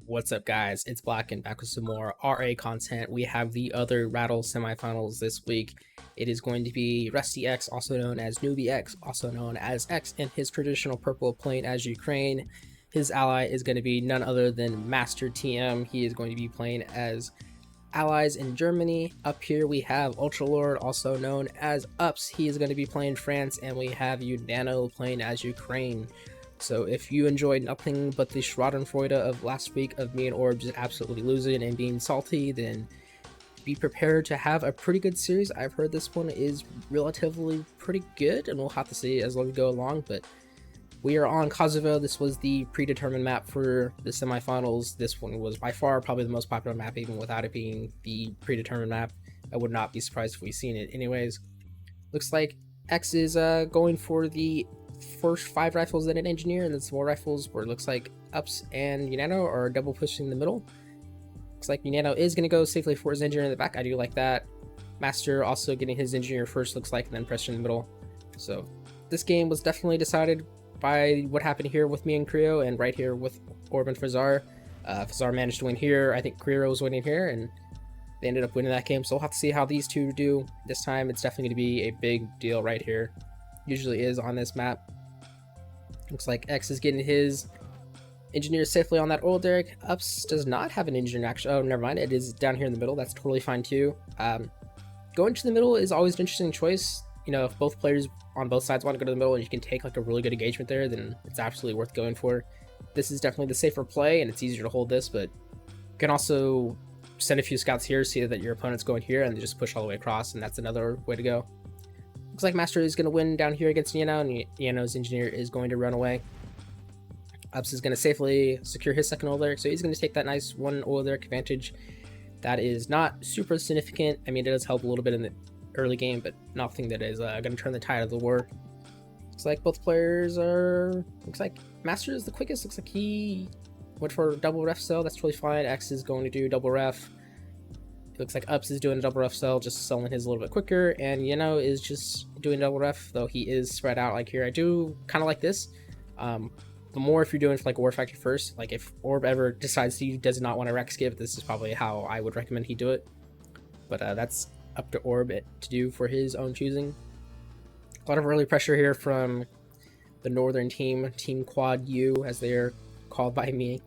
What's up, guys? It's Black and back with some more RA content. We have the other RATL semifinals this week. It is going to be Rusty X, also known as Newbie X, also known as X, in his traditional purple playing as Ukraine. His ally is going to be none other than Master TM. He is going to be playing as allies in Germany. Up here we have Ultralord, also known as Upps. He is going to be playing France, and we have Unano playing as Ukraine. So if you enjoyed nothing but the Schadenfreude of last week of me and Orb just absolutely losing and being salty, then be prepared to have a pretty good series. I've heard this one is relatively pretty good, and we'll have to see as we go along, but we are on Kosovo. This was the predetermined map for the semifinals. This one was by far probably the most popular map, even without it being the predetermined map. I would not be surprised if we've seen it anyways. Looks like X is going for the first 5 rifles and an engineer, and then some more rifles where it looks like Upps and Unano are double pushing in the middle. Looks like Unano is going to go safely for his engineer in the back. I do like that. Master also getting his engineer first, looks like, and then pressure in the middle. So this game was definitely decided by what happened here with me and Creo, and right here with Orb and Fazar. Fazar managed to win here. I think Creo was winning here, and they ended up winning that game. So we'll have to see how these two do this time. It's definitely going to be a big deal right here. Usually is on this map. Looks like X is getting his engineer safely on that oil derrick. Upps does not have an engineer actually. Oh, never mind. It is down here in the middle. That's totally fine too. Going to the middle is always an interesting choice. You know, if both players on both sides want to go to the middle and you can take like a really good engagement there, then it's absolutely worth going for. This is definitely the safer play, and it's easier to hold this, but you can also send a few scouts here, see that your opponent's going here, and just push all the way across, and that's another way to go. Looks like Master is going to win down here against Unano, and Unano's engineer is going to run away. Upps is going to safely secure his second oil derrick, so he's going to take that nice one oil derrick advantage. That is not super significant. I mean, it does help a little bit in the early game, but nothing that is going to turn the tide of the war. Looks like both players are... Looks like Master is the quickest. Looks like he went for double ref cell. That's totally fine. X is going to do double ref. It looks like Upps is doing a double ref cell, just selling his a little bit quicker, and Unano is just doing double ref, though he is spread out like here. I do kind of like this. The more if you're doing like War Factory first, like if Orb ever decides he does not want to Rex give, this is probably how I would recommend he do it. But that's up to Orb to do for his own choosing. A lot of early pressure here from the northern team, Team Quad U, as they are called by me.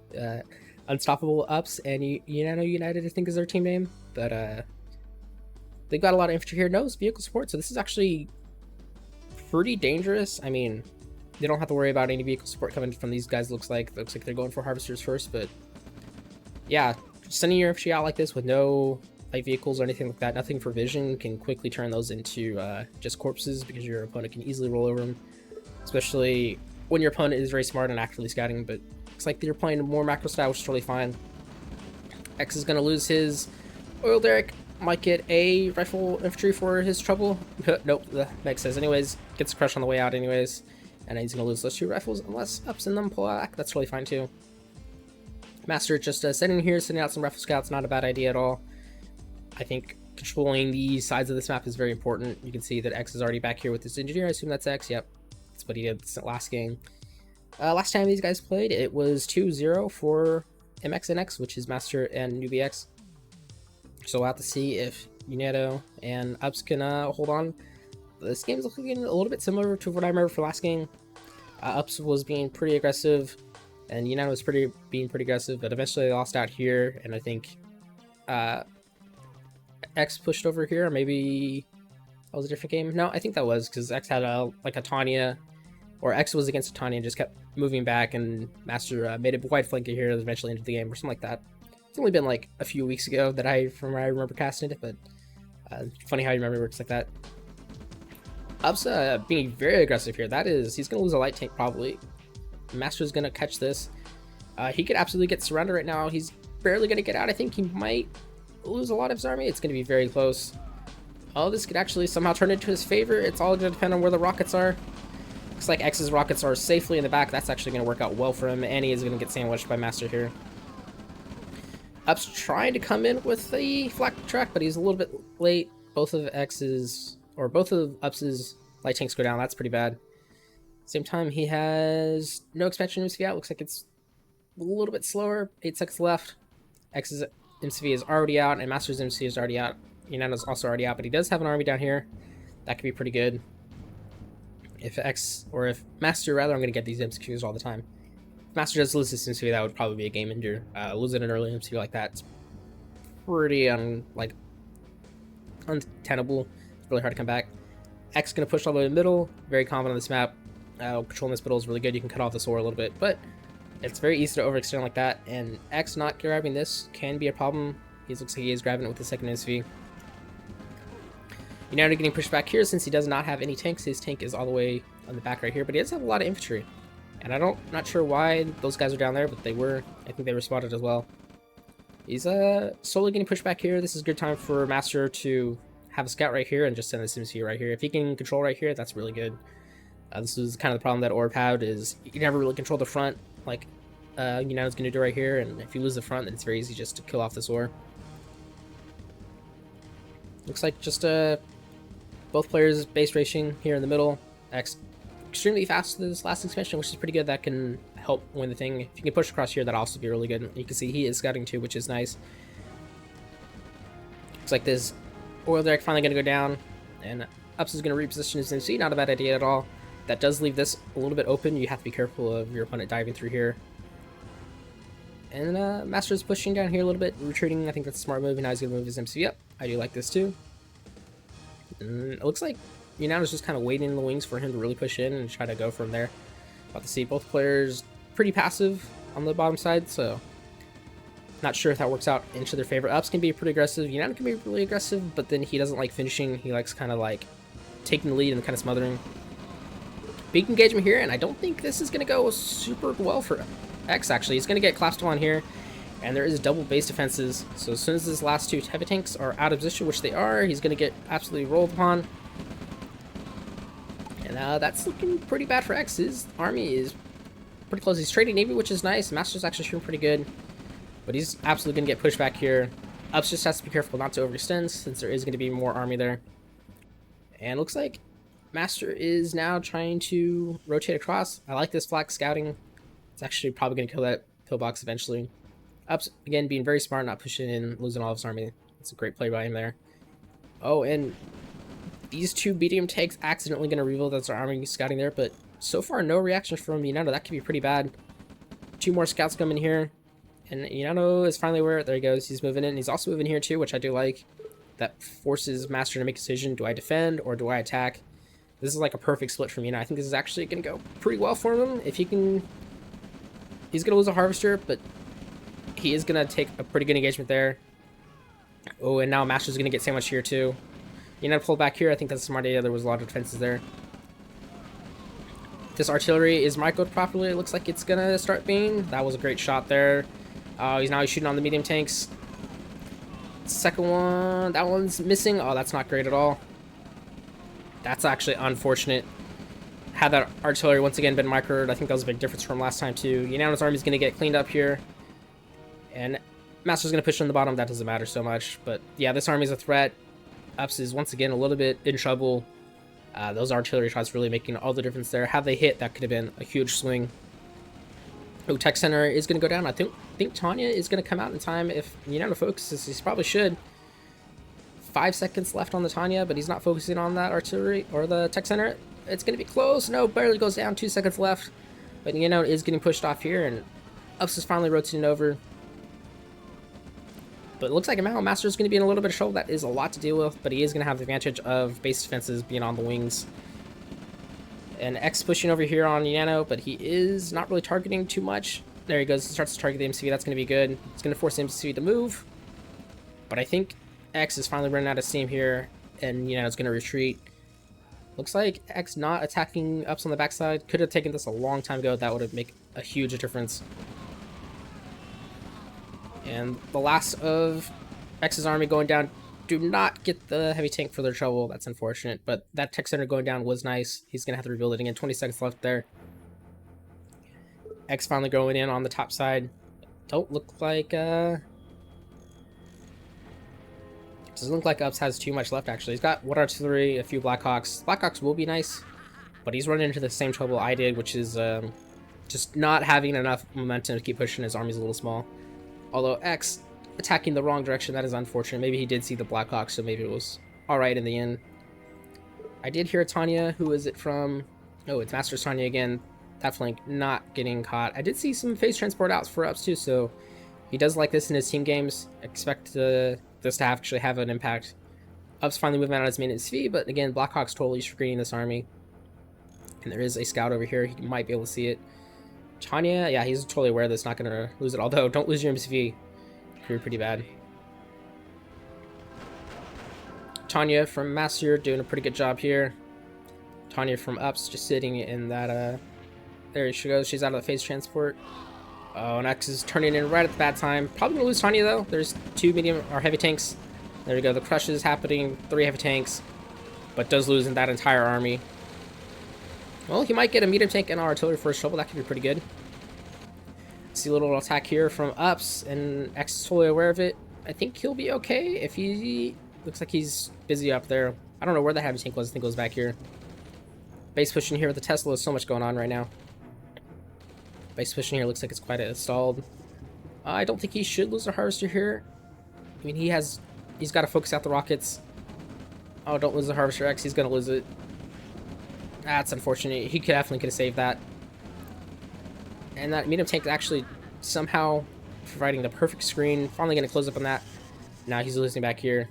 Unstoppable Upps and Unano United, I think is their team name. But they've got a lot of infantry here. No, it's vehicle support, so this is actually pretty dangerous. I mean, they don't have to worry about any vehicle support coming from these guys. Looks like they're going for harvesters first, but yeah, sending your infantry out like this with no light vehicles or anything like that, nothing for vision, can quickly turn those into just corpses, because your opponent can easily roll over them, especially when your opponent is very smart and actively scouting. But looks like they're playing more macro style, which is totally fine. X is going to lose his oil derrick, might get a rifle infantry for his trouble. Nope, the Meg says anyways, gets a crush on the way out anyways, and he's going to lose those 2 rifles unless Upps and them pull back. That's really fine too. Master just sitting here, sending out some rifle scouts, not a bad idea at all. I think controlling the sides of this map is very important. You can see that X is already back here with his engineer. I assume that's X. Yep, that's what he did last game. Last time these guys played, it was 2-0 for MXNX, which is Master and Newbie X. So we'll have to see if Unano and Upps can hold on. This game is looking a little bit similar to what I remember from last game. Upps was being pretty aggressive, and Unano was being pretty aggressive, but eventually they lost out here, and I think X pushed over here, or maybe that was a different game. No, I think that was, because X had like a Tanya, or X was against a Tanya and just kept moving back, and Master made a wide flanker here and eventually ended the game, or something like that. It's only been like a few weeks ago that I remember casting it, but funny how you remember it works like that. Upps being very aggressive here. That is, he's going to lose a light tank probably. Master's going to catch this. He could absolutely get surrounded right now. He's barely going to get out. I think he might lose a lot of his army. It's going to be very close. Oh, this could actually somehow turn into his favor. It's all going to depend on where the rockets are. Looks like X's rockets are safely in the back. That's actually going to work out well for him, and he is going to get sandwiched by Master here. Upps trying to come in with the flak track, but he's a little bit late. Both of Upps's light tanks go down. That's pretty bad. Same time, he has no expansion in his fiat. Looks like it's a little bit slower. 8 seconds left. X's MCV is already out, and Master's MCV is already out. Unano's also already out, but he does have an army down here. That could be pretty good. If Master, rather, I'm going to get these MCVs all the time. If Master does lose this MCV, that would probably be a game ender. Losing an early MCV like that, it's pretty untenable. It's really hard to come back. X going to push all the way to the middle. Very confident on this map. Controlling this middle is really good. You can cut off the sword a little bit, but it's very easy to overextend like that. And X not grabbing this can be a problem. He looks like he is grabbing it with the second MCV. Unano getting pushed back here since he does not have any tanks. His tank is all the way on the back right here, but he does have a lot of infantry. And not sure why those guys are down there, but they were. I think they were spotted as well. He's slowly getting pushed back here. This is a good time for Master to have a scout right here and just send this MCV right here. If he can control right here, that's really good. This is kind of the problem that ORA had, is you can never really control the front like Unano's going to do right here, and if you lose the front, then it's very easy just to kill off this ORA. Looks like just both players base racing here in the middle. X extremely fast this last expansion, which is pretty good. That can help win the thing. If you can push across here, that'll also be really good. You can see he is scouting too, which is nice. Looks like this oil derrick finally going to go down, and Upps is going to reposition his MC. Not a bad idea at all. That does leave this a little bit open. You have to be careful of your opponent diving through here. And Master is pushing down here a little bit, retreating. I think that's a smart move. And now he's going to move his MC up. I do like this too. And it looks like Unano's just kind of waiting in the wings for him to really push in and try to go from there. About to see both players pretty passive on the bottom side, so not sure if that works out into their favor. Upps can be pretty aggressive. Unano can be really aggressive, but then he doesn't like finishing. He likes kind of like taking the lead and kind of smothering. Big engagement here, and I don't think this is going to go super well for X, actually. He's going to get collapsed on here, and there is double base defenses. So as soon as his last two heavy tanks are out of position, which they are, he's going to get absolutely rolled upon. And that's looking pretty bad for X. His army is pretty close. He's trading Navy, which is nice. Master's actually shooting pretty good, but he's absolutely going to get pushed back here. Upps just has to be careful not to overextend, since there is going to be more army there. And looks like Master is now trying to rotate across. I like this flag scouting. It's actually probably going to kill that pillbox eventually. Upps, again, being very smart, not pushing in, losing all of his army. It's a great play by him there. Oh, and these two medium tanks accidentally going to reveal that's our army scouting there, but so far no reaction from Unano. That could be pretty bad. Two more scouts come in here, and Unano is finally where, there he goes, he's moving in. He's also moving here too, which I do like. That forces Master to make a decision. Do I defend or do I attack? This is like a perfect split for me, and I think this is actually going to go pretty well for him. If he can, he's going to lose a harvester, but he is going to take a pretty good engagement there. Oh, and now Master's going to get sandwiched here too. Unano pull back here. I think that's a smart idea. There was a lot of defenses there. This artillery is microed properly. It looks like it's going to start being. That was a great shot there. He's shooting on the medium tanks. Second one, that one's missing. Oh, that's not great at all. That's actually unfortunate. Had that artillery once again been microed, I think that was a big difference from last time too. Unano's army is going to get cleaned up here, and Master's going to push on the bottom. That doesn't matter so much, but yeah, this army is a threat. Upps is once again a little bit in trouble. Those artillery shots really making all the difference there. Had they hit, that could have been a huge swing. Oh, Tech Center is going to go down. I think Tanya is going to come out in time if Unano focuses. He probably should. 5 seconds left on the Tanya, but he's not focusing on that artillery or the Tech Center. It's going to be close. No, barely goes down. 2 seconds left. But Unano is getting pushed off here, and Upps is finally rotating over. But it looks like now Master is going to be in a little bit of trouble. That is a lot to deal with, but he is going to have the advantage of base defenses being on the wings. And X pushing over here on Unano, but he is not really targeting too much. There he goes. He starts to target the MCV. That's going to be good. It's going to force the MCV to move. But I think X is finally running out of steam here, and Unano's going to retreat. Looks like X not attacking Upps on the backside. Could have taken this a long time ago. That would have made a huge difference. And the last of X's army going down. Do not get the heavy tank for their trouble. That's unfortunate, but that Tech Center going down was nice. He's gonna have to rebuild it again. 20 seconds left there. X finally going in on the top side. Don't look like doesn't look like Upps has too much left actually. He's got wood artillery, a few Blackhawks. Blackhawks will be nice, but he's running into the same trouble I did, which is Just not having enough momentum to keep pushing. His army's a little small. Although X attacking the wrong direction, that is unfortunate. Maybe he did see the Blackhawk, so maybe it was alright in the end. I did hear Tanya. Who is it from? Oh, it's Master Tanya again. That flank not getting caught. I did see some phase transport outs for Upps too, so he does like this in his team games. Expect this to actually have an impact. Upps finally moving out of his maintenance fee, but again, Blackhawk's totally screening this army. And there is a scout over here. He might be able to see it. Tanya, yeah, he's totally aware that's not going to lose it. Although, don't lose your MCV. You're pretty bad. Tanya from Master doing a pretty good job here. Tanya from Upps just sitting in that, there she goes. She's out of the phase transport. Oh, and X is turning in right at the bad time. Probably going to lose Tanya, though. There's 2 medium or heavy tanks. There we go. The crush is happening. 3 heavy tanks. But does lose in that entire army. Well, he might get a medium tank and artillery for his trouble. That could be pretty good. See a little attack here from Upps, and X is totally aware of it. I think he'll be okay if he... Looks like he's busy up there. I don't know where the heavy tank was. I think it was back here. Base pushing here with the Tesla. There's so much going on right now. Base pushing here looks like it's quite stalled. I don't think he should lose a harvester here. I mean, he's got to focus out the rockets. Oh, don't lose the harvester X. He's going to lose it. That's unfortunate. He definitely could have saved that. And that medium tank is actually somehow providing the perfect screen. Finally going to close up on that. Now he's losing back here.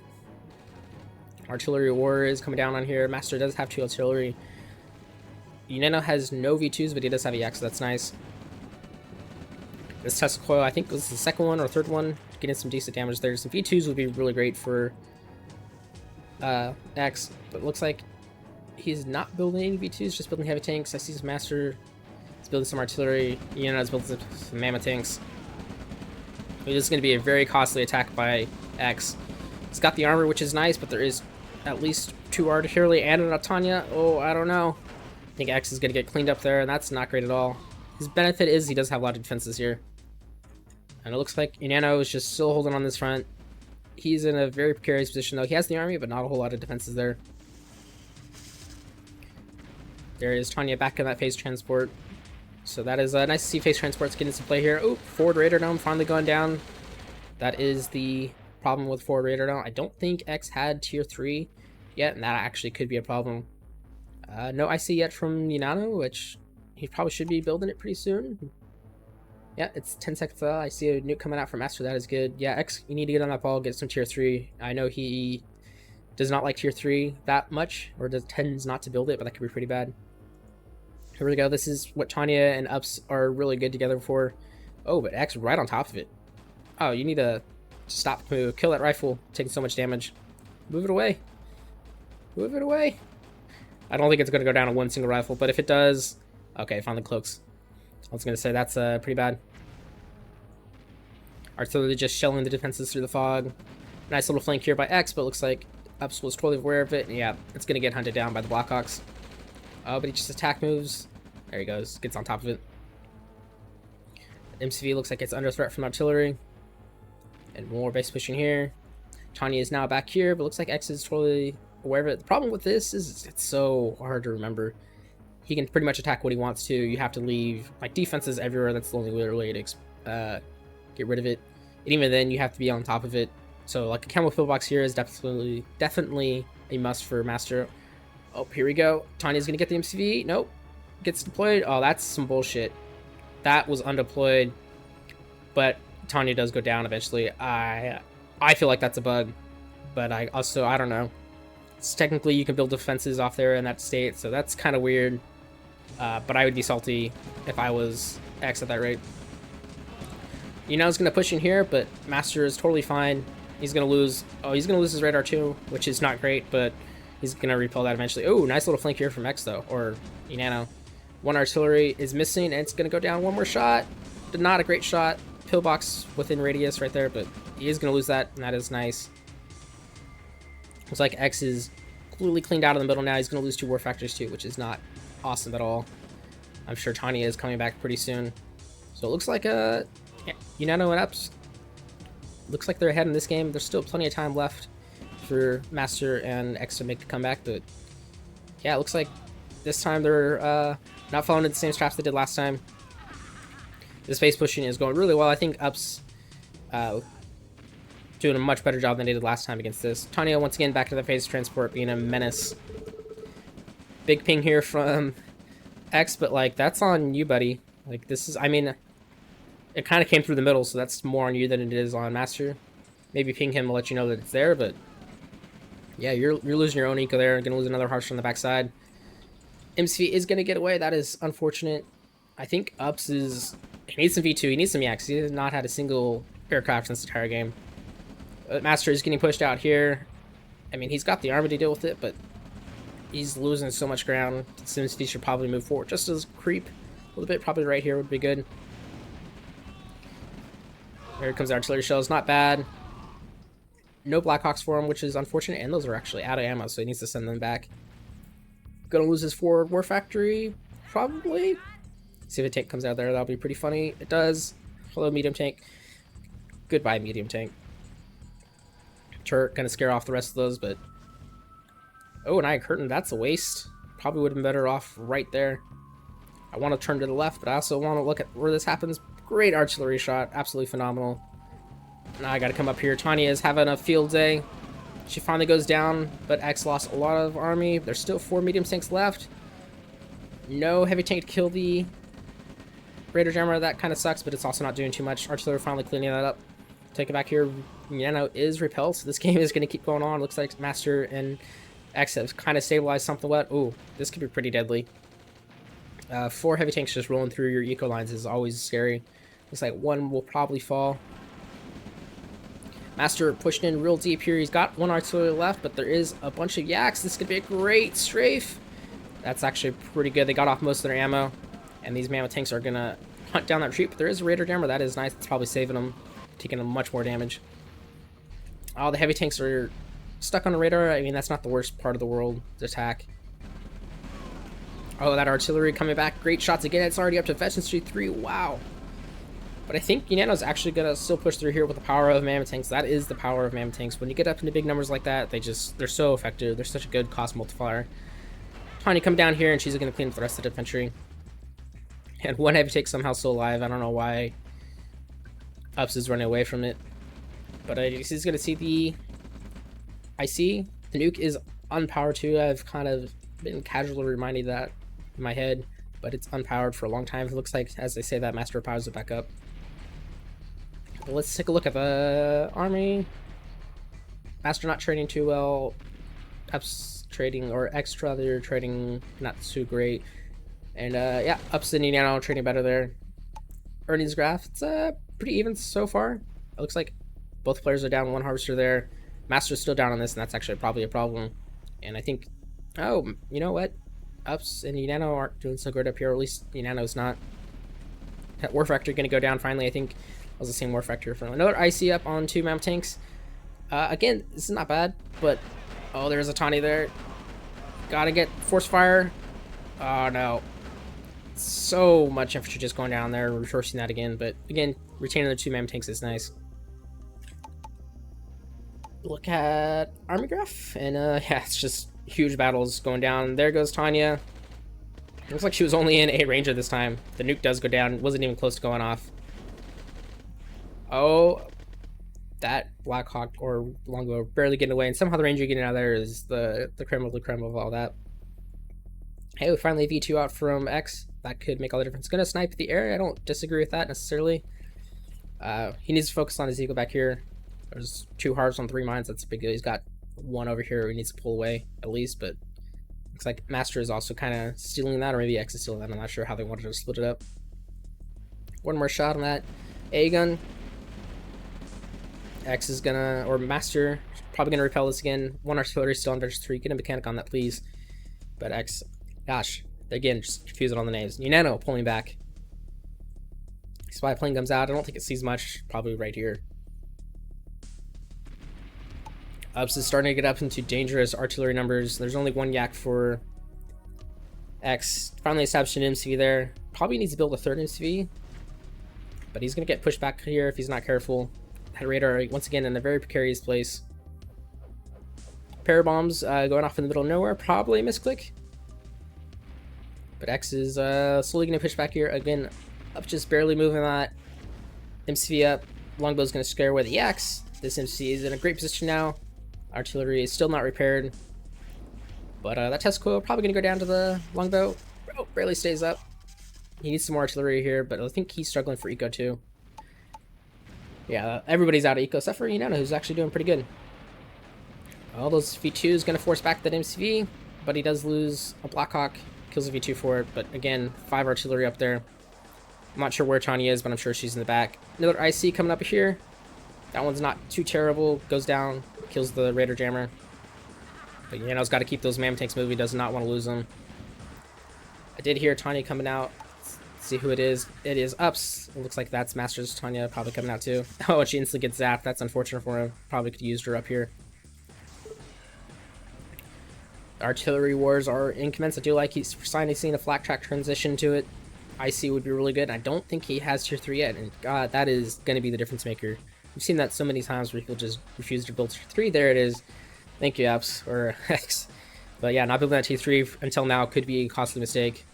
Artillery war is coming down on here. Master does have 2 artillery. Unano has no V2s, but he does have EX, so that's nice. This Tesla coil, I think, was the second one or third one. Getting some decent damage there. Some V2s would be really great for X, but it looks like he's not building any V2s, just building heavy tanks. I see his Master is building some artillery. Unano's building some mammoth tanks. It is going to be a very costly attack by X. He's got the armor, which is nice, but there is at least 2 artillery and an Tanya. Oh, I don't know. I think X is going to get cleaned up there, and that's not great at all. His benefit is he does have a lot of defenses here. And it looks like Unano is just still holding on this front. He's in a very precarious position, though. He has the army, but not a whole lot of defenses there. There is Tanya back in that phase transport. So that is nice to see phase transports getting some play here. Oh, forward radar dome finally going down. That is the problem with forward radar dome. I don't think X had tier 3 yet, and that actually could be a problem. No IC yet from Unano, which he probably should be building it pretty soon. Yeah, it's 10 seconds. I see a nuke coming out from Master. That is good. Yeah, X, you need to get on that ball, get some tier 3. I know he does not like tier 3 that much, or tends not to build it, but that could be pretty bad. Here we go. This is what Tanya and Upps are really good together for. Oh, but X right on top of it. Oh, you need to stop move. Kill that rifle. Taking so much damage. Move it away. Move it away. I don't think it's going to go down to 1 single rifle, but if it does... Okay, found the cloaks. I was going to say that's pretty bad. Artillery just shelling the defenses through the fog. Nice little flank here by X, but it looks like Upps was totally aware of it. And yeah, it's going to get hunted down by the Blackhawks. Oh, but he just attack moves. There he goes. Gets on top of it. MCV looks like it's under threat from artillery. And more base pushing here. Tanya is now back here, but looks like X is totally aware of it. The problem with this is it's so hard to remember. He can pretty much attack what he wants to. You have to leave like defenses everywhere. That's the only way to get rid of it. And even then, you have to be on top of it. So like a camo pillbox here is definitely a must for Master. Oh, here we go. Tanya's gonna get the MCV. Nope. Gets deployed. Oh, that's some bullshit. That was undeployed. But Tanya does go down eventually. I feel like that's a bug. But I don't know. It's technically, you can build defenses off there in that state, so that's kind of weird. But I would be salty if I was X at that rate. Unano's gonna push in here, but Master is totally fine. He's gonna lose. Oh, he's gonna lose his radar too, which is not great, but he's gonna repel that eventually. Oh, nice little flank here from X though, or Unano. 1 artillery is missing, and it's gonna go down. 1 more shot. Not a great shot. Pillbox within radius right there, but he is gonna lose that, and that is nice. Looks like X is completely cleaned out of the middle now. He's gonna lose 2 war factors too, which is not awesome at all. I'm sure Tanya is coming back pretty soon. So it looks like yeah, Unano and Upps. Looks like they're ahead in this game. There's still plenty of time left for Master and X to make a comeback, but yeah, it looks like this time they're not following the same straps they did last time. The space pushing is going really well. I think Upps doing a much better job than they did last time against this. Tanya once again back to the phase transport, being a menace. Big ping here from X, but like that's on you, buddy. Like this is, I mean, it kind of came through the middle, so that's more on you than it is on Master. Maybe ping him to let you know that it's there, but yeah, you're losing your own eco there. Gonna lose another harsh on the backside. MCV is gonna get away. That is unfortunate. I think Upps is, he needs some V2. He needs some Yaks. He has not had a single aircraft since the entire game. Master is getting pushed out here. I mean, he's got the army to deal with it, but he's losing so much ground. SimCity should probably move forward just as creep a little bit. Probably right here would be good. Here comes the artillery shells. Not bad. No Blackhawks for him, which is unfortunate. And those are actually out of ammo, so he needs to send them back. Gonna lose his forward war factory, probably. See if a tank comes out there. That'll be pretty funny. It does. Hello, medium tank. Goodbye, medium tank. Turret gonna scare off the rest of those, but oh, and Iron Curtain, that's a waste. Probably would have been better off right there. I want to turn to the left, but I also want to look at where this happens. Great artillery shot, absolutely phenomenal. Now I gotta come up here. Tanya is having a field day. She finally goes down, but X lost a lot of army. There's still 4 medium tanks left. No heavy tank to kill the Raider Jammer. That kind of sucks, but it's also not doing too much. Artillery finally cleaning that up. Take it back here. Unano is repelled, so this game is going to keep going on. Looks like Master and X have kind of stabilized something wet. Ooh, this could be pretty deadly. 4 heavy tanks just rolling through your eco lines is always scary. Looks like 1 will probably fall. Master pushing in real deep here. He's got 1 artillery left, but there is a bunch of Yaks. This could be a great strafe. That's actually pretty good. They got off most of their ammo, and these mammoth tanks are going to hunt down that retreat, but there is a Raider Jammer. That is nice. It's probably saving them, taking them much more damage. Oh, the heavy tanks are stuck on the radar. I mean, that's not the worst part of the world to attack. Oh, that artillery coming back. Great shots again. It's already up to Veteran Street 3. Wow. But I think Unano's actually going to still push through here with the power of mammoth tanks. That is the power of mammoth tanks. When you get up into big numbers like that, they're so effective. They're such a good cost multiplier. Tanya come down here, and she's going to clean up the rest of the infantry. And 1 heavy tank somehow still alive. I don't know why Upps is running away from it. But he's going to see the IC. The nuke is unpowered too. I've kind of been casually reminded that in my head. But it's unpowered for a long time. It looks like, as they say, that Master powers it back up. But let's take a look at the army. Master not trading too well. Upps trading, or extra, they're trading not too great. And yeah, Upps and Unano trading better there. Earnings graph, it's pretty even so far. It looks like both players are down 1 harvester there. Master's still down on this, and that's actually probably a problem. And I think, oh, you know what? Upps and Unano aren't doing so good up here, or at least Unano's not. That War Factor going to go down finally. I think it was the same War Factor for another IC up on 2 mammoth tanks. Again, this is not bad, but oh, there's a Tawny there. Gotta get force fire. Oh no. So much infantry just going down there, reversing that again, but again, retaining the 2 mammoth tanks is nice. Look at army graph, and yeah, it's just huge battles going down. There goes Tanya. Looks like she was only in a ranger this time. The nuke does go down. Wasn't even close to going off. Oh, that Black Hawk or Longbow barely getting away, and somehow the ranger getting out of there is the creme of the creme of all that. Hey, we finally V2 out from X. That could make all the difference. Gonna snipe the area. I don't disagree with that necessarily. He needs to focus on his eagle back here. There's 2 harves on 3 mines. That's a big deal. He's got 1 over here he needs to pull away at least, but looks like Master is also kind of stealing that, or maybe X is stealing that. I'm not sure how they wanted to split it up. 1 more shot on that A gun. X is gonna, or Master probably gonna repel this again. 1 artillery still on Veteran 3. Get a mechanic on that, please. But X, gosh, again, just confusing on the names. Unano pulling back. Spy plane comes out. I don't think it sees much. Probably right here. Upps is starting to get up into dangerous artillery numbers. There's only 1 yak for X. Finally established an MCV there. Probably needs to build a 3rd MCV. But he's going to get pushed back here if he's not careful. That radar, once again, in a very precarious place. Pair bombs going off in the middle of nowhere. Probably a misclick. But X is slowly going to push back here. Again, Up just barely moving that MCV up. Longbow's going to scare away the EX. This MC is in a great position now. Artillery is still not repaired. But that test coil probably going to go down to the longbow. Oh, barely stays up. He needs some more artillery here, but I think he's struggling for eco too. Yeah, everybody's out of eco except for Unano, who's actually doing pretty good. All those V2 is going to force back that MCV, but he does lose a Blackhawk. Kills a V2 for it, but again, 5 artillery up there. I'm not sure where Tanya is, but I'm sure she's in the back. Another IC coming up here. That one's not too terrible. Goes down, kills the Raider Jammer. But Unano's got to keep those Mammoth tanks moving. Does not want to lose them. I did hear Tanya coming out. Let's see who it is. It is Upps. It looks like that's Masters Tanya probably coming out too. Oh, and she instantly gets zapped. That's unfortunate for him. Probably could have used her up here. Artillery wars are in commence. I do like he's finally seeing a flak track transition to it. IC would be really good. I don't think he has tier 3 yet, and god, that is going to be the difference maker. We've seen that so many times where people just refuse to build tier 3. There it is. Thank you, Upps, or X. But yeah, not building that tier 3 until now could be a costly mistake.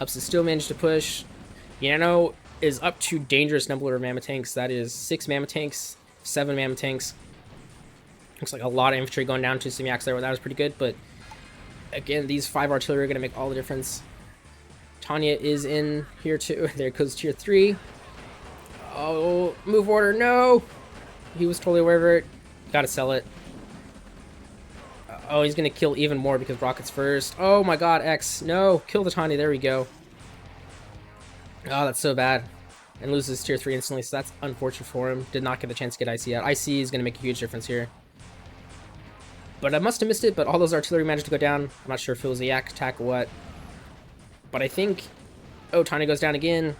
Upps has still managed to push. Unano is up to dangerous number of Mammoth tanks. That is 6 Mammoth tanks, 7 Mammoth tanks. Looks like a lot of infantry going down to Semiax there. That was pretty good, but again, these 5 artillery are going to make all the difference. Tanya is in here too. There goes tier 3. Oh, move order, no! He was totally aware of it. Gotta sell it. Oh, he's going to kill even more because rockets first. Oh my god, X. No, kill the Tanya. There we go. Oh, that's so bad. And loses tier 3 instantly, so that's unfortunate for him. Did not get the chance to get IC out. IC is going to make a huge difference here. But I must have missed it, but all those artillery managed to go down. I'm not sure if it was a yak attack or what. But I think... Oh, Tanya goes down again.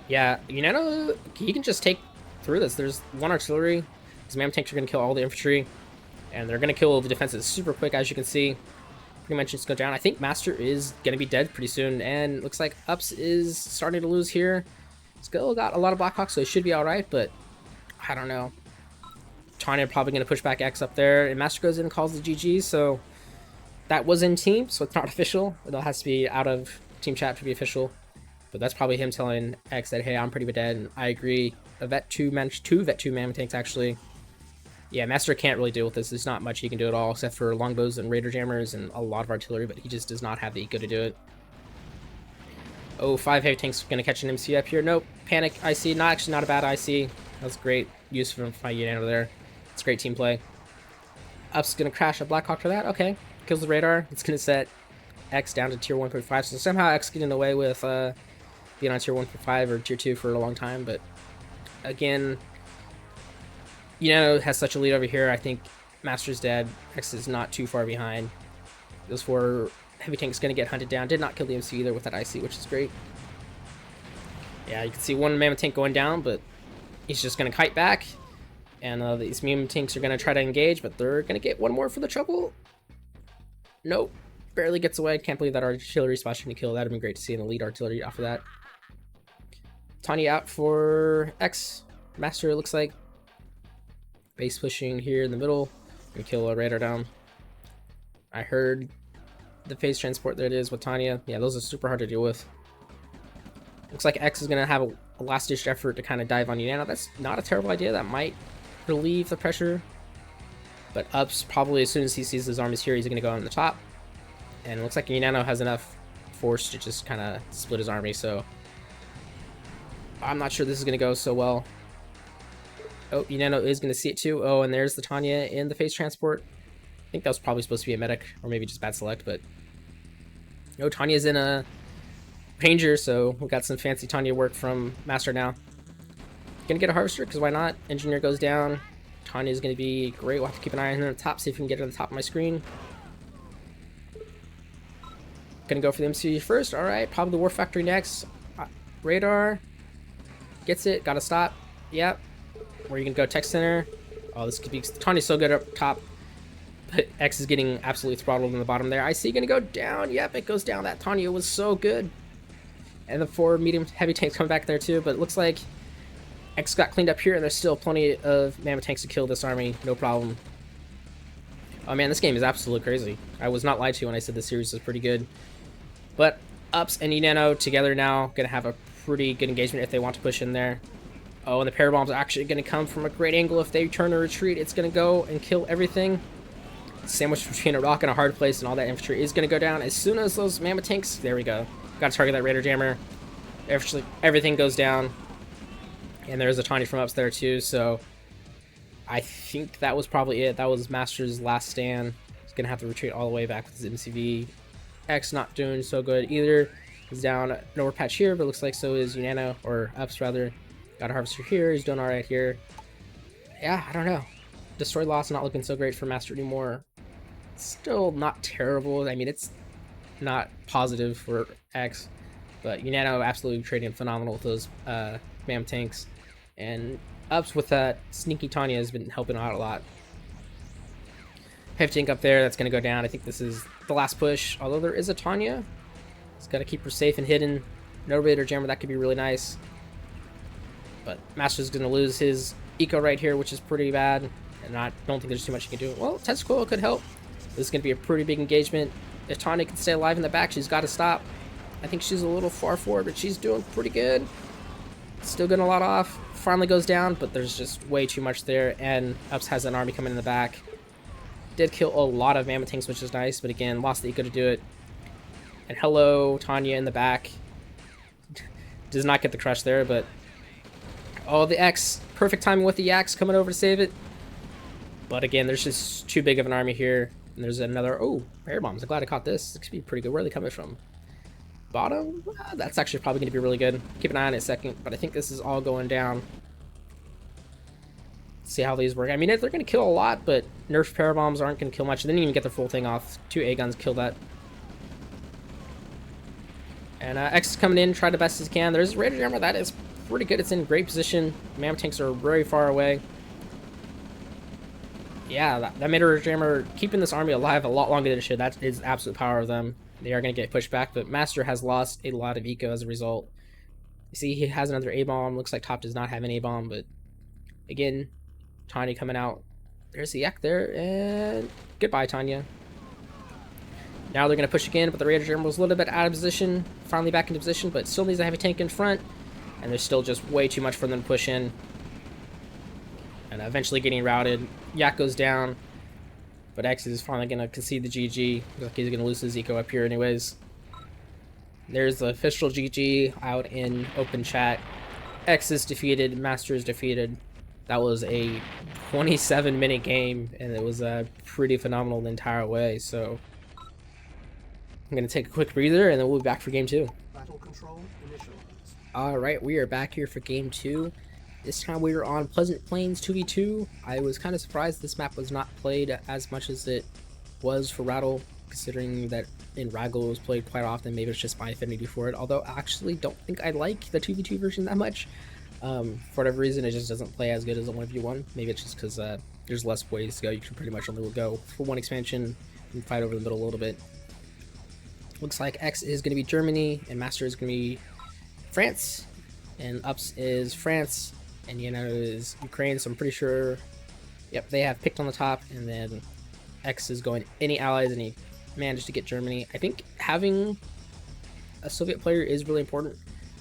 Yeah, Unano, he can just take through this. There's 1 artillery. His Mammoth tanks are going to kill all the infantry. And they're going to kill the defenses super quick, as you can see. Pretty much just go down. I think Master is going to be dead pretty soon. And looks like Upps is starting to lose here. Still got a lot of Blackhawks, so he should be alright, but I don't know. Tanya probably going to push back X up there, and Master goes in and calls the GG, so that was in team, so it's not official. It has to be out of team chat to be official, but that's probably him telling X that, hey, I'm pretty dead, and I agree. A Vet 2 Mammoth tanks, actually. Yeah, Master can't really deal with this. There's not much he can do at all, except for longbows and Raider Jammers and a lot of artillery, but he just does not have the eco to do it. Oh, 5 heavy tanks going to catch an MC up here. Nope, panic IC, actually not a bad IC. That was great use from my Unano there. It's great team play. Up's going to crash a Blackhawk for that. Okay. Kills the radar. It's going to set X down to tier 1.5. So somehow X getting away with being on tier 1.5 or tier 2 for a long time. But again, Unano has such a lead over here. I think Master's dead. X is not too far behind. Those 4 heavy tanks going to get hunted down. Did not kill the MC either with that IC, which is great. Yeah, you can see 1 Mammoth tank going down, but he's just going to kite back. And these Mammoth tanks are going to try to engage, but they're going to get 1 more for the trouble. Nope. Barely gets away. Can't believe that artillery splash going to kill. That would have been great to see an elite artillery off of that. Tanya out for X. Master, it looks like. Base pushing here in the middle. Gonna kill a radar down. I heard the phase transport. There it is with Tanya. Yeah, those are super hard to deal with. Looks like X is going to have a last-ditch effort to kind of dive on Unano. That's not a terrible idea. That might relieve the pressure. But Upps, probably as soon as he sees his armies here, he's going to go on the top. And it looks like Unano has enough force to just kind of split his army, so I'm not sure this is going to go so well. Oh, Unano is going to see it too. Oh, and there's the Tanya in the phase transport. I think that was probably supposed to be a medic, or maybe just bad select, but... Oh, Tanya's in a Ranger, so we got some fancy Tanya work from Master now. Gonna get a Harvester, because why not? Engineer goes down. Tanya's gonna be great. We'll have to keep an eye on her on the top, see if we can get her to the top of my screen. Gonna go for the MC first. Alright, probably the War Factory next. Radar. Gets it. Gotta stop. Yep. Where you can go Tech Center. Oh, this could be... Tanya's so good up top. But X is getting absolutely throttled in the bottom there. IC gonna go down. Yep, it goes down. That Tanya was so good. And the 4 medium heavy tanks come back there too. But it looks like X got cleaned up here, and there's still plenty of Mammoth tanks to kill this army. No problem. Oh man, this game is absolutely crazy. I was not lied to when I said this series was pretty good. But Upps and Unano together now. Gonna have a pretty good engagement if they want to push in there. Oh, and the pair bomb's actually gonna come from a great angle. If they turn a retreat, it's gonna go and kill everything. Sandwiched between a rock and a hard place, and all that infantry is gonna go down as soon as those mammoth tanks. There we go. Gotta target that Raider Jammer. Everything goes down. And there's a Tanya from Upps there too, so I think that was probably it. That was Master's last stand. He's gonna have to retreat all the way back with his MCV. X not doing so good either. He's down an overpatch here, but looks like so is Unano, or Upps rather. Got a Harvester here, he's doing alright here. Yeah, I don't know. Destroy loss not looking so great for Master anymore. Still not terrible. I mean, it's not positive for X, but Unano absolutely trading phenomenal with those Mam tanks. And Upps with that sneaky Tanya has been helping out a lot. Heavy tank up there, that's going to go down. I think this is the last push, although there is a Tanya. He's got to keep her safe and hidden. No Raider Jammer, that could be really nice. But Master's going to lose his eco right here, which is pretty bad. And I don't think there's too much he can do. Well, Testicle could help. This is going to be a pretty big engagement. If Tanya can stay alive in the back, she's got to stop. I think she's a little far forward, but she's doing pretty good. Still getting a lot off. Finally goes down, but there's just way too much there. And Upps has an army coming in the back. Did kill a lot of mammoth tanks, which is nice, but again, lost the eco to do it. And hello, Tanya in the back. Does not get the crush there, but... Oh, the X. Perfect timing with the Yaks coming over to save it. But again, there's just too big of an army here. And there's another... Oh, air bombs. I'm glad I caught this. This could be pretty good. Where are they coming from? Bottom? That's actually probably going to be really good. Keep an eye on it a second, but I think this is all going down. See how these work. I mean, they're going to kill a lot, but nerf pair bombs aren't going to kill much. They didn't even get the full thing off. 2 A guns kill that. And X is coming in, try the best as he can. There's Raider Jammer. That is pretty good. It's in great position. Mam tanks are very far away. Yeah, that made Raider Jammer keeping this army alive a lot longer than it should. That is absolute power of them. They are going to get pushed back, but Master has lost a lot of eco as a result. You see, he has another A-bomb. Looks like Top does not have an A-bomb, but again, Tanya coming out. There's the Yak there, and goodbye, Tanya. Now they're going to push again, but the Raider Jammer was a little bit out of position. Finally back into position, but still needs a heavy tank in front. And there's still just way too much for them to push in. And eventually getting routed. Yak goes down. But X is finally going to concede the GG. Looks like he's going to lose his eco up here anyways. There's the official GG out in open chat. X is defeated. Master is defeated. That was a 27-minute game, and it was pretty phenomenal the entire way. So I'm going to take a quick breather, and then we'll be back for game 2. Battle control initialized. Alright, we are back here for game 2. This time we were on Pleasant Plains 2v2. I was kind of surprised this map was not played as much as it was for RATL, considering that in RATL it was played quite often. Maybe it's just my affinity for it, although I actually don't think I like the 2v2 version that much. For whatever reason, it just doesn't play as good as a 1v1. Maybe it's just because there's less ways to go. You can pretty much only go for one expansion and fight over the middle a little bit. Looks like X is going to be Germany, and Master is going to be France, and Upps is France, and Unano is Ukraine, so I'm pretty sure, yep, they have picked on the top, and then X is going any allies, and he managed to get Germany. I think having a Soviet player is really important.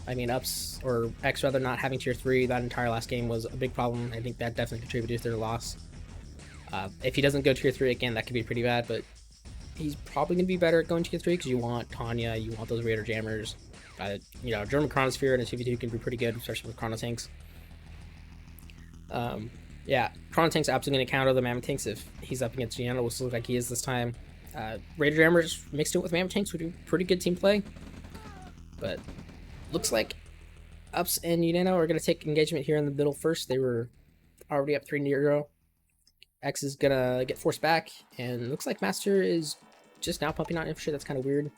I mean, Upps, or X rather, not having tier 3 that entire last game was a big problem. I think that definitely contributed to their loss. If he doesn't go tier 3 again, that could be pretty bad, but he's probably going to be better at going tier 3 because you want Tanya, you want those Raider Jammers. You know, German Chronosphere and a 2v2 can be pretty good, especially with Chrono Tanks. Yeah, Chrono Tank's absolutely going to counter the Mammoth Tanks if he's up against Unano, which looks like he is this time. Raider Jammers mixed in with Mammoth Tanks would be pretty good team play. But looks like Upps and Unano are going to take engagement here in the middle first. They were already up 3-0. X is going to get forced back, and looks like Master is just now pumping out infantry. That's kind of weird.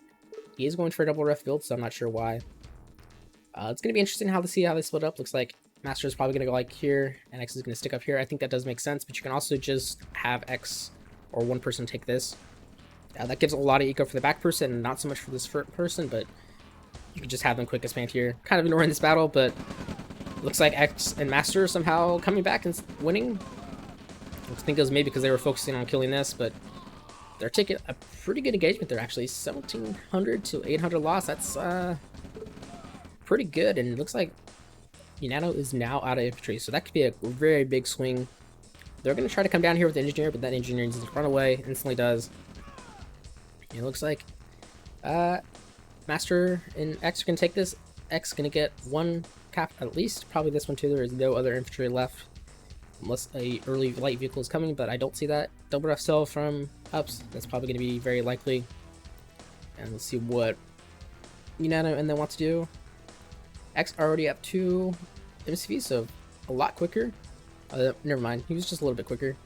He is going for a double ref build, so I'm not sure why. It's going to be interesting to see how they split up. Looks like Master is probably going to go like here, and X is going to stick up here. I think that does make sense, but you can also just have X or one person take this. That gives a lot of eco for the back person, and not so much for this front person, but you can just have them quick expand here. Kind of ignoring this battle, but looks like X and Master are somehow coming back and winning. I think it was maybe because they were focusing on killing this, but they're taking a pretty good engagement there, actually. 1,700 to 800 loss. That's pretty good. And it looks like Unano is now out of infantry, so that could be a very big swing. They're going to try to come down here with the engineer, but that engineer needs to run away. Instantly does. And it looks like Master and X are going to take this. X going to get one cap at least. Probably this one too. There is no other infantry left. Unless a early light vehicle is coming, but I don't see that. Double ref cell from Upps. That's probably going to be very likely. And let's see what Unano and then want to do. X already up to MCV, so a lot quicker. Never mind, he was just a little bit quicker.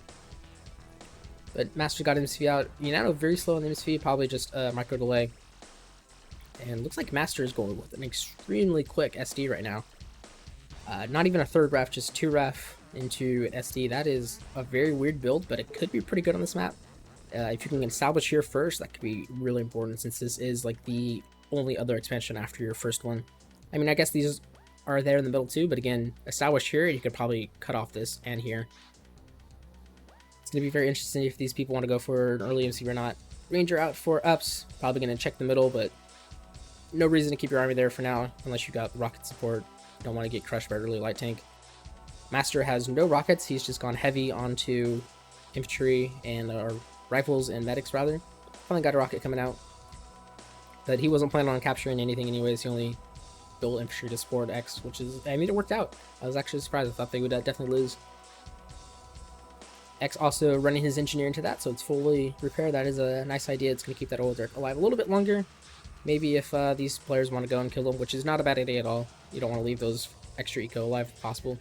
But Master got MCV out. Unano very slow on the MCV, probably just a micro delay. And looks like Master is going with an extremely quick SD right now. Not even a third ref, just 2 ref into an SD. That is a very weird build, but it could be pretty good on this map. If you can establish here first, that could be really important, since this is like the only other expansion after your first one. I mean, I guess these are there in the middle too, but again, establish here, you could probably cut off this and here. It's going to be very interesting if these people want to go for an early MC or not. Ranger out for Upps, probably going to check the middle, but no reason to keep your army there for now, unless you got rocket support. You don't want to get crushed by early light tank. Master has no rockets, he's just gone heavy onto infantry and rifles and medics rather. Finally got a rocket coming out. But he wasn't planning on capturing anything anyways, he only built infantry to support X, which is, I mean, it worked out. I was actually surprised, I thought they would definitely lose. X also running his engineer into that, so it's fully repaired. That is a nice idea. It's going to keep that old Dirk alive a little bit longer. Maybe if these players want to go and kill them, which is not a bad idea at all. You don't want to leave those extra eco alive if possible.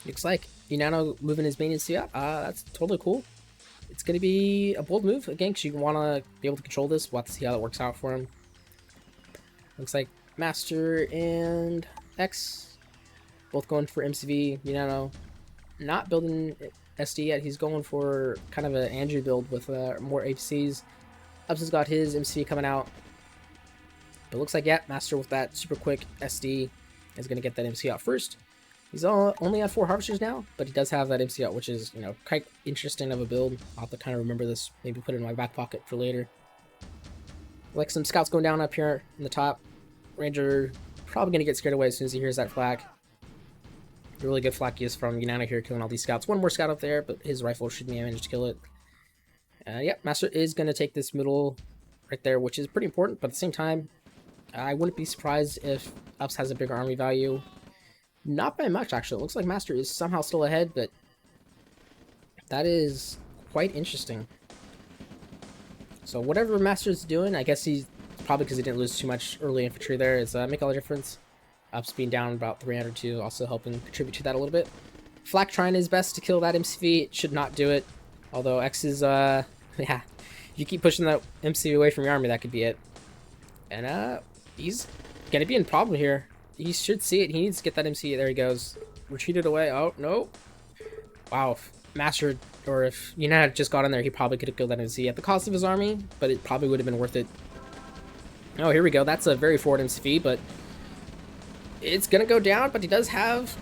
Looks like Unano moving his main into up. That's totally cool. It's going to be a bold move again, because you want to be able to control this. We'll have to see how that works out for him. Looks like Master and X both going for MCV. Unano not building SD yet. He's going for kind of an Andrew build with more APCs. Upps has got his MCV coming out. But looks like, yeah, Master with that super quick SD is going to get that MC out first. He's only at 4 harvesters now, but he does have that MC out, which is, you know, quite interesting of a build. I'll have to kind of remember this, maybe put it in my back pocket for later. Like some scouts going down up here in the top. Ranger probably going to get scared away as soon as he hears that flak. Really good flak is from Unano here, killing all these scouts. One more scout up there, but his rifle should manage to kill it. Yep, Master is going to take this middle right there, which is pretty important, but at the same time, I wouldn't be surprised if Upps has a bigger army value. Not by much, actually. It looks like Master is somehow still ahead, but that is quite interesting. So whatever Master's doing, I guess he's probably because he didn't lose too much early infantry there, is make all the difference. Upps being down about 300 too, also helping contribute to that a little bit. Flak trying his best to kill that MCV. It should not do it. Although X is, yeah, if you keep pushing that MCV away from your army, that could be it. And he's gonna be in problem here. He should see it. He needs to get that MC. There he goes. Retreated away. Oh, no. Wow. If Master, or if Unano had just got in there, he probably could have killed that MC at the cost of his army, but it probably would have been worth it. Oh, here we go. That's a very forward MCV, but it's going to go down, but he does have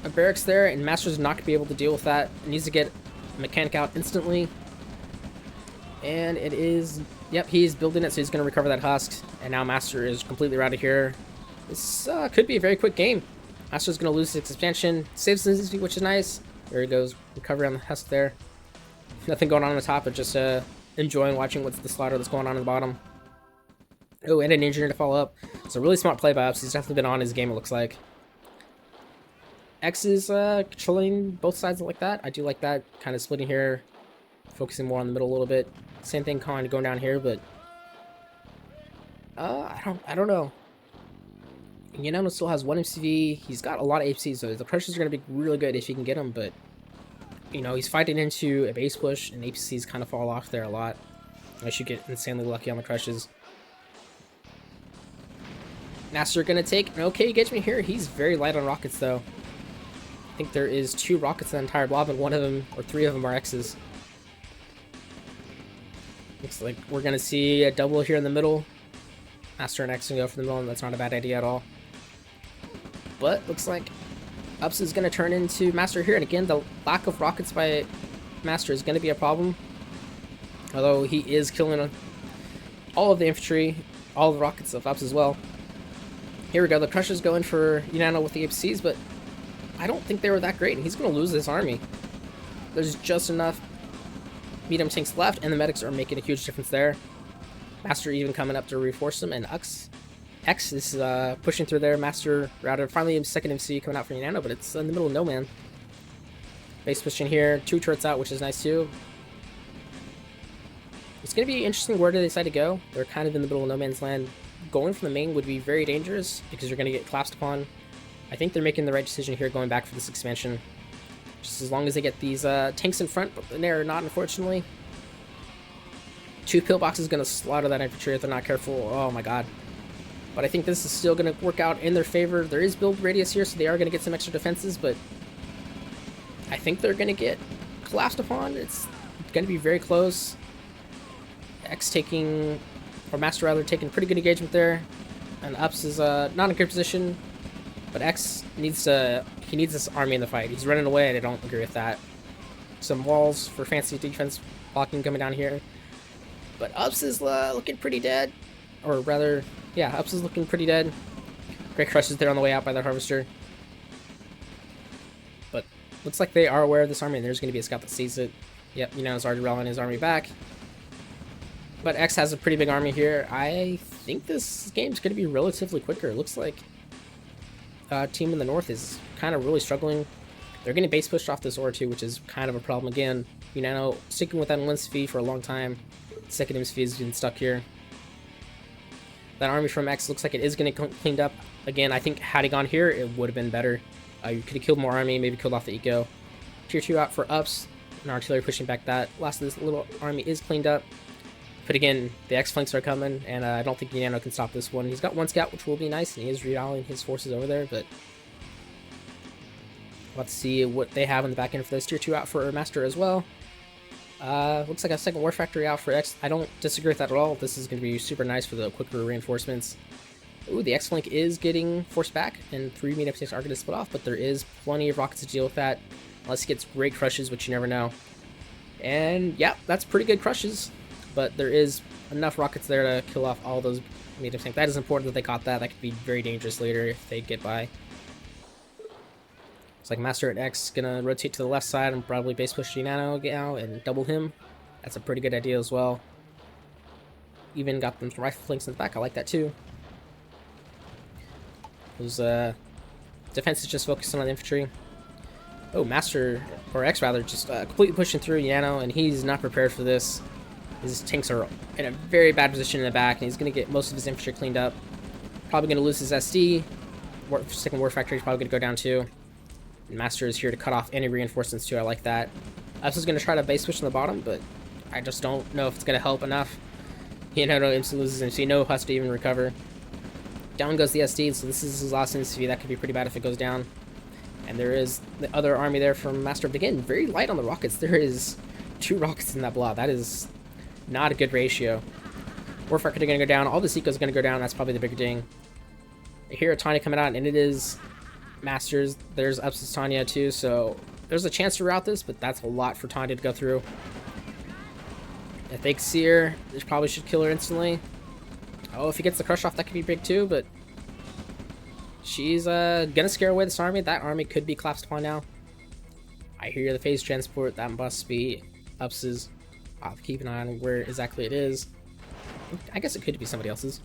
a barracks there, and Master's not going to be able to deal with that. He needs to get a mechanic out instantly. And it is... Yep, he's building it, so he's going to recover that husk. And now Master is completely routed here. This could be a very quick game. Master's going to lose his expansion. Saves his, which is nice. There he goes. Recovery on the husk there. Nothing going on the top, but just enjoying watching what's the slaughter that's going on in the bottom. Oh, and an engineer to follow up. So really smart play by Upps. He's definitely been on his game, it looks like. X is controlling both sides like that. I do like that. Kind of splitting here. Focusing more on the middle a little bit. Same thing kind of going down here, but... I don't know. Unano still has 1 MCV. He's got a lot of HC, so the crushers are going to be really good if he can get them, but... You know, he's fighting into a base push, and APCs kind of fall off there a lot. Unless you get insanely lucky on the crushes. Master gonna take an okay engagement here. He's very light on rockets, though. I think there is 2 rockets in the entire blob, and 1 of them, or 3 of them, are X's. Looks like we're gonna see a double here in the middle. Master and X can go for the middle, and that's not a bad idea at all. But looks like Upps is gonna turn into Master here, and again, the lack of rockets by Master is gonna be a problem. Although he is killing all of the infantry, all of the rockets of Upps as well. Here we go. The Crushers go in for Unano with the APCs, but I don't think they were that great, and he's going to lose this army. There's just enough medium tanks left, and the medics are making a huge difference there. Master even coming up to reinforce them, and X is pushing through there. Master router finally second MC coming out for Unano, but it's in the middle of no man. Base pushing here, 2 turrets out, which is nice too. It's going to be interesting where they decide to go. They're kind of in the middle of no man's land. Going from the main would be very dangerous because you're going to get collapsed upon. I think they're making the right decision here going back for this expansion. Just as long as they get these tanks in front, but they're not, unfortunately. 2 pillboxes is going to slaughter that infantry if they're not careful. Oh my god. But I think this is still going to work out in their favor. There is build radius here, so they are going to get some extra defenses, but I think they're going to get collapsed upon. It's going to be very close. X taking, or Master rather, taking pretty good engagement there. And Upps is not in a good position. But X needs this army in the fight. He's running away, and I don't agree with that. Some walls for fancy defense blocking coming down here. But Upps is looking pretty dead. Or rather, yeah, Upps is looking pretty dead. Great crushes there on the way out by the Harvester. But looks like they are aware of this army, and there's going to be a scout that sees it. Yep, Unano's already rallying his army back. But X has a pretty big army here. I think this game's going to be relatively quicker. It looks like team in the north is kind of really struggling. They're getting base pushed off this ORA too, which is kind of a problem again. Unano sticking with that Lens fee for a long time. Second MC has been stuck here. That army from X looks like it is going to get cleaned up. Again, I think had he gone here, it would have been better. You could have killed more army, maybe killed off the eco. Tier 2 out for Upps, and artillery pushing back that. Last of this little army is cleaned up. But again, the X-flanks are coming, and I don't think Unano can stop this one. He's got 1 scout, which will be nice, and he is rallying his forces over there, but let's see what they have in the back end for this. Tier 2 out for Master as well. Looks like a second War Factory out for X. I don't disagree with that at all. This is going to be super nice for the quicker reinforcements. Ooh, the X-flank is getting forced back, and 3 medium tanks are going to split off, but there is plenty of rockets to deal with that, unless he gets great crushes, which you never know. And yeah, that's pretty good crushes. But there is enough rockets there to kill off all those medium tanks. That is important that they caught that. That could be very dangerous later if they get by. It's like Master at X gonna rotate to the left side and probably base push Unano now and double him. That's a pretty good idea as well. Even got them some rifle flanks in the back. I like that too. Those defense is just focusing on the infantry. Oh, Master, or X rather, just completely pushing through Unano, and he's not prepared for this. His tanks are in a very bad position in the back, and he's going to get most of his infantry cleaned up. Probably going to lose his SD. Second War Factory is probably going to go down too. And Master is here to cut off any reinforcements too. I like that. Upps is going to try to base push on the bottom, but I just don't know if it's going to help enough. Unano instantly loses MC. No has to even recover. Down goes the SD, so this is his last MC. That could be pretty bad if it goes down. And there is the other army there from Master. But again, very light on the rockets. There is 2 rockets in that blob. That is not a good ratio. War Factory are going to go down. All the Ecos are going to go down. That's probably the bigger thing. I hear a Tanya coming out, and it is Masters. There's Upps' Tanya too, so there's a chance to route this, but that's a lot for Tanya to go through. If they see her, they probably should kill her instantly. Oh, if he gets the crush off, that could be big too, but she's gonna scare away this army. That army could be collapsed upon now. I hear the phase transport. That must be Upps'. I'll keep an eye on where exactly it is. I guess it could be somebody else's.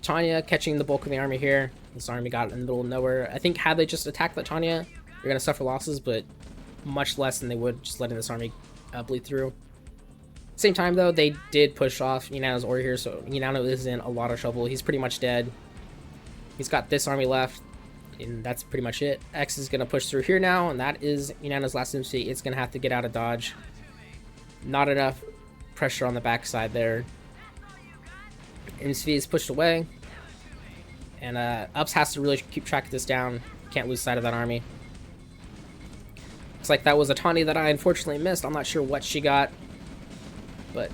Tanya catching the bulk of the army here. This army got in the middle of nowhere. I think had they just attacked that Tanya, they're going to suffer losses, but much less than they would just letting this army bleed through. Same time, though, they did push off Unano's ORA here, so Unano is in a lot of trouble. He's pretty much dead. He's got this army left, and that's pretty much it. X is going to push through here now, and that is Unano's last MC. It's going to have to get out of dodge. Not enough pressure on the backside there. MC is pushed away, and Upps has to really keep track of this down. Can't lose sight of that army. Looks like that was a Tawny that I unfortunately missed. I'm not sure what she got, but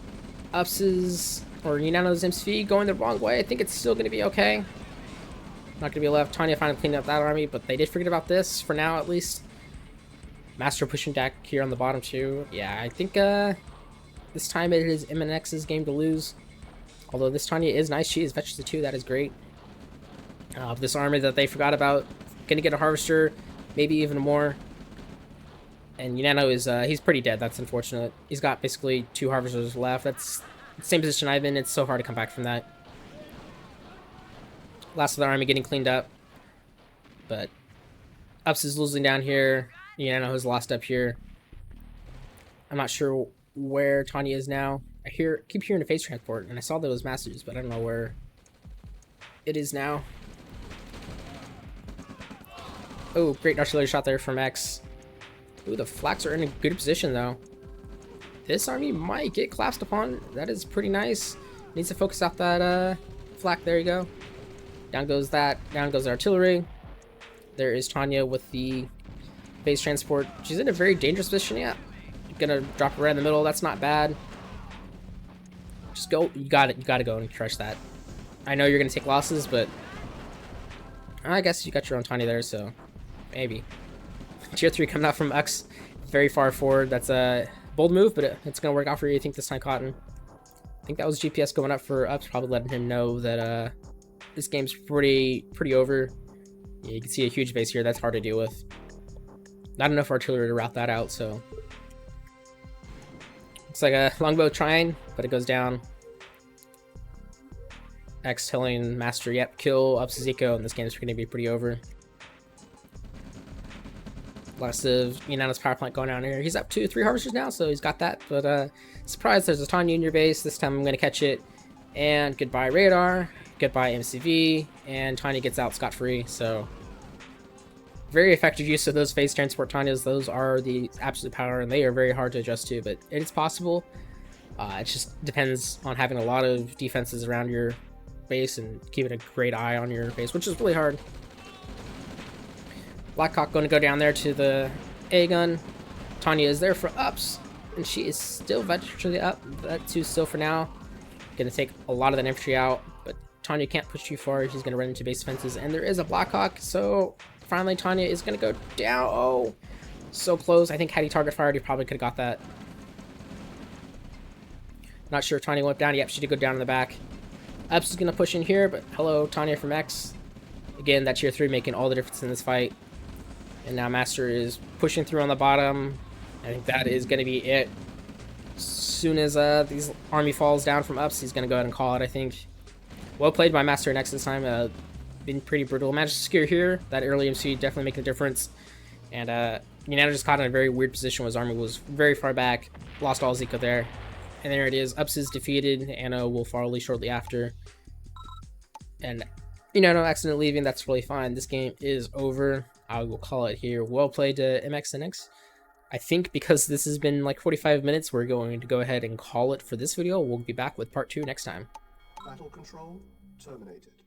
Upps's or Unano's MC going the wrong way. I think it's still going to be okay. Not going to be left. Tanya finally cleaned up that army, but they did forget about this for now, at least. Master pushing back here on the bottom too. Yeah, I think this time it is MXNX's game to lose. Although this Tanya is nice. She is Veterans to 2. That is great. This army that they forgot about. Gonna get a Harvester. Maybe even more. And Unano is, he's pretty dead. That's unfortunate. He's got basically 2 Harvesters left. That's the same position I'm in. It's so hard to come back from that. Last of the army getting cleaned up. But Upps is losing down here. Unano has lost up here. I'm not sure where Tanya is now. I keep hearing a phase transport, and I saw those masters, but I don't know where it is now. Oh, great artillery shot there from X. Ooh, the flaks are in a good position, though. This army might get collapsed upon. That is pretty nice. Needs to focus off that flak. There you go. Down goes that. Down goes the artillery. There is Tanya with the phase transport. She's in a very dangerous position. Yeah. Gonna drop her right in the middle. That's not bad. Just go. You got it. You got to go and crush that. I know you're gonna take losses, but I guess you got your own Tanya there, so maybe. Tier 3 coming out from X, very far forward. That's a bold move, but it's gonna work out for you. I think this time, Cotton. I think that was GPS going up for Upps, probably letting him know that this game's pretty over. Yeah, you can see a huge base here. That's hard to deal with. Not enough artillery to route that out, so looks like a longbow trying, but it goes down. X telling Master, yep, kill Upps' Eco, and this game's going to be pretty over. Lots of Unano's power plant going down here. He's up to 3 harvesters now, so he's got that. But surprise, there's a Tanya in your base. This time I'm going to catch it. And goodbye radar, goodbye MCV, and Tanya gets out scot-free. So very effective use of those phase transport Tanyas. Those are the absolute power, and they are very hard to adjust to, but it is possible. It just depends on having a lot of defenses around your base and keeping a great eye on your base, which is really hard. Blackhawk going to go down there to the A gun. Tanya is there for Upps, and she is still virtually up. That too still for now. Going to take a lot of that infantry out, but Tanya can't push too far. She's going to run into base fences, and there is a Blackhawk, so finally Tanya is going to go down. Oh, so close. I think had he target fired, he probably could have got that. Not sure if Tanya went down. Yep, she did go down in the back. Upps is going to push in here, but hello, Tanya from X. Again, that tier 3 making all the difference in this fight. And now Master is pushing through on the bottom. I think that is going to be it. As soon as these army falls down from Upps, he's going to go ahead and call it, I think. Well played by Master NX this time. Been pretty brutal. Managed to secure here. That early MC definitely making a difference. And Unano just caught in a very weird position. His army was very far back. Lost all his eco there. And there it is. Upps is defeated. Anno will follow shortly after. And Unano accident leaving. That's really fine. This game is over. I will call it here. Well played to MXNX. I think because this has been like 45 minutes, we're going to go ahead and call it for this video. We'll be back with part 2 next time. Battle control terminated.